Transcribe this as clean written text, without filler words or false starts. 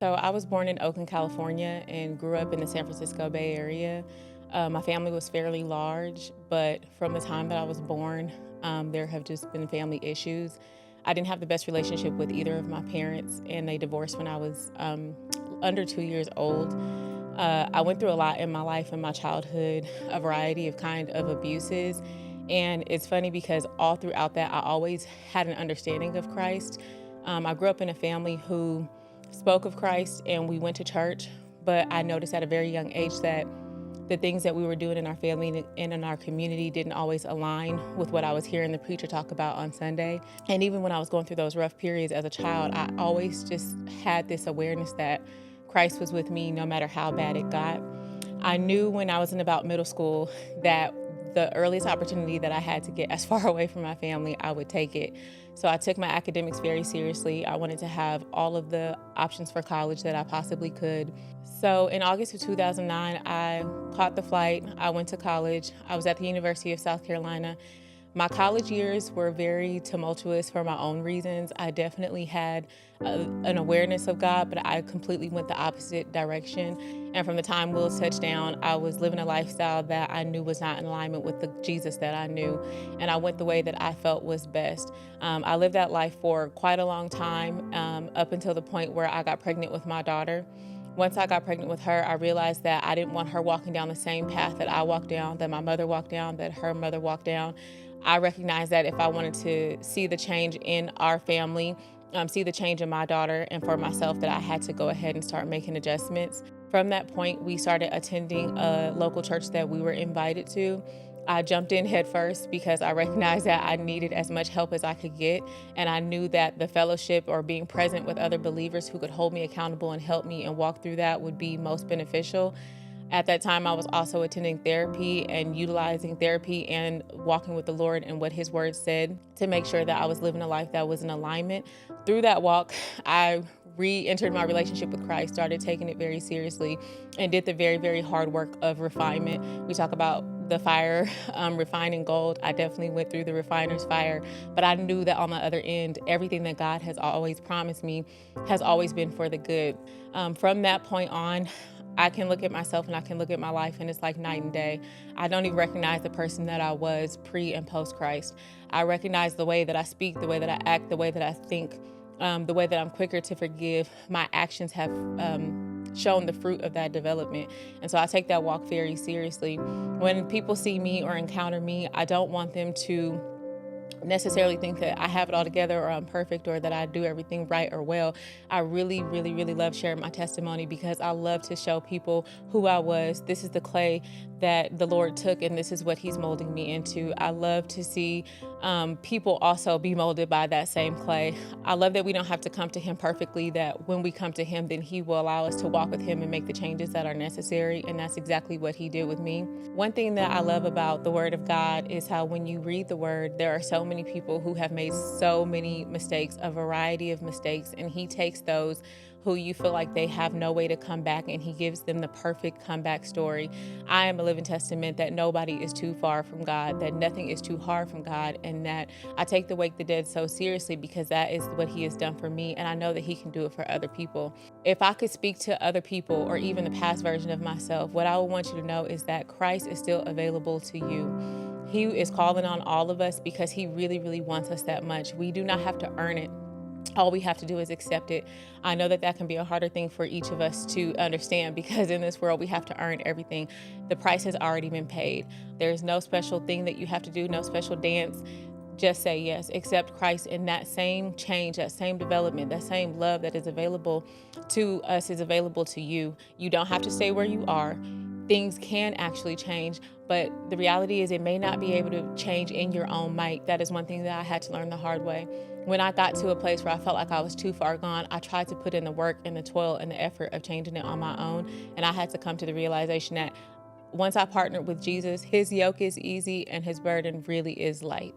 So I was born in Oakland, California, and grew up in the San Francisco Bay Area. My family was fairly large, but from the time that I was born, there have just been family issues. I didn't have the best relationship with either of my parents, and they divorced when I was under 2 years old. I went through a lot in my life and my childhood, a variety of kind of abuses. And it's funny because all throughout that, I always had an understanding of Christ. I grew up in a family who spoke of Christ and we went to church, but I noticed at a very young age that the things that we were doing in our family and in our community didn't always align with what I was hearing the preacher talk about on Sunday. And even when I was going through those rough periods as a child, I always just had this awareness that Christ was with me no matter how bad it got. I knew when I was in about middle school that the earliest opportunity that I had to get as far away from my family, I would take it. So I took my academics very seriously. I wanted to have all of the options for college that I possibly could. So in August of 2009, I caught the flight. I went to college. I was at the University of South Carolina. My college years were very tumultuous for my own reasons. I definitely had an awareness of God, but I completely went the opposite direction. And from the time Will touched down, I was living a lifestyle that I knew was not in alignment with the Jesus that I knew. And I went the way that I felt was best. I lived that life for quite a long time, up until the point where I got pregnant with my daughter. Once I got pregnant with her, I realized that I didn't want her walking down the same path that I walked down, that my mother walked down, that her mother walked down. I recognized that if I wanted to see the change in our family, see the change in my daughter, and for myself, that I had to go ahead and start making adjustments. From that point, we started attending a local church that we were invited to. I jumped in head first because I recognized that I needed as much help as I could get. And I knew that the fellowship or being present with other believers who could hold me accountable and help me and walk through that would be most beneficial. At that time, I was also attending therapy and utilizing therapy and walking with the Lord and what His Word said to make sure that I was living a life that was in alignment. Through that walk, I re-entered my relationship with Christ, started taking it very seriously, and did the very, very hard work of refinement. We talk about the fire, refining gold. I definitely went through the refiner's fire, but I knew that on the other end, everything that God has always promised me has always been for the good. From that point on, I can look at myself and I can look at my life and it's like night and day. I don't even recognize the person that I was pre and post Christ. I recognize the way that I speak, the way that I act, the way that I think, the way that I'm quicker to forgive. My actions have shown the fruit of that development. And so I take that walk very seriously. When people see me or encounter me, I don't want them to necessarily think that I have it all together or I'm perfect or that I do everything right or well. I really, really, really love sharing my testimony because I love to show people who I was. This is the clay that the Lord took and this is what He's molding me into. I love to see people also be molded by that same clay. I love that we don't have to come to Him perfectly, that when we come to Him, then He will allow us to walk with Him and make the changes that are necessary. And that's exactly what He did with me. One thing that I love about the Word of God is how when you read the Word, there are so many people who have made so many mistakes, a variety of mistakes, and He takes those who you feel like they have no way to come back and He gives them the perfect comeback story. I am a living testament that nobody is too far from God, that nothing is too hard from God, and that I take the Wake the Dead so seriously because that is what He has done for me, and I know that He can do it for other people. If I could speak to other people or even the past version of myself, what I would want you to know is that Christ is still available to you. He is calling on all of us because He really, really wants us that much. We do not have to earn it. All we have to do is accept it. I know that that can be a harder thing for each of us to understand because in this world we have to earn everything. The price has already been paid. There's no special thing that you have to do, no special dance. Just say yes, accept Christ, and that same change, that same development, that same love that is available to us is available to you. You don't have to stay where you are. Things can actually change, but the reality is it may not be able to change in your own might. That is one thing that I had to learn the hard way. When I got to a place where I felt like I was too far gone, I tried to put in the work and the toil and the effort of changing it on my own. And I had to come to the realization that once I partnered with Jesus, His yoke is easy and His burden really is light.